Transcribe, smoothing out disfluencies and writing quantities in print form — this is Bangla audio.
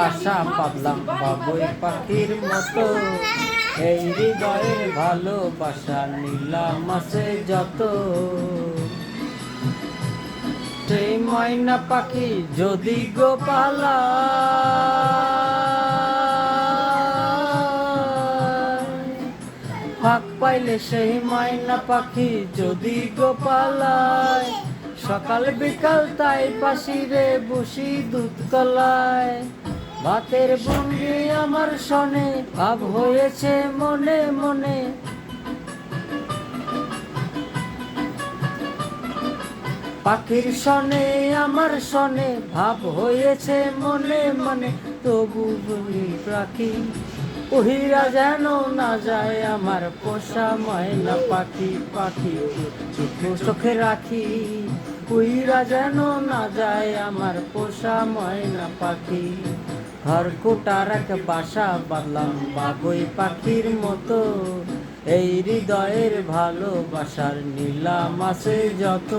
বাসা বাঁধলাম বাবুই পাখির মতো, এই হৃদয়ের ভালোবাসা নিলাম আছে যত। সেই ময়না পাখি যদি গোপালা, ফাঁক পাইলে সেই ময়না পাখি যদি গোপালায়, সকাল বিকাল তাই পাশিরে বসি দুধ কলায়। ভাতের ভঙ্গি আমার শোনে, ভাব হয়েছে মনে মনে, পাখির শোনে আমার শোনে, ভাব হয়েছে মনে মনে। তবু বলি পাখি উহিরা যেন না যায় আমার পোষা ময়না পাখি, পাখি চোখে রাখি, উহিরা যেন না যায় আমার পোষা ময়না পাখি। ঘর কোটার এক বাসা বাঁধলাম বাবুই পাখির মতো, এই হৃদয়ের ভালোবাসার নিলাম আছে যত।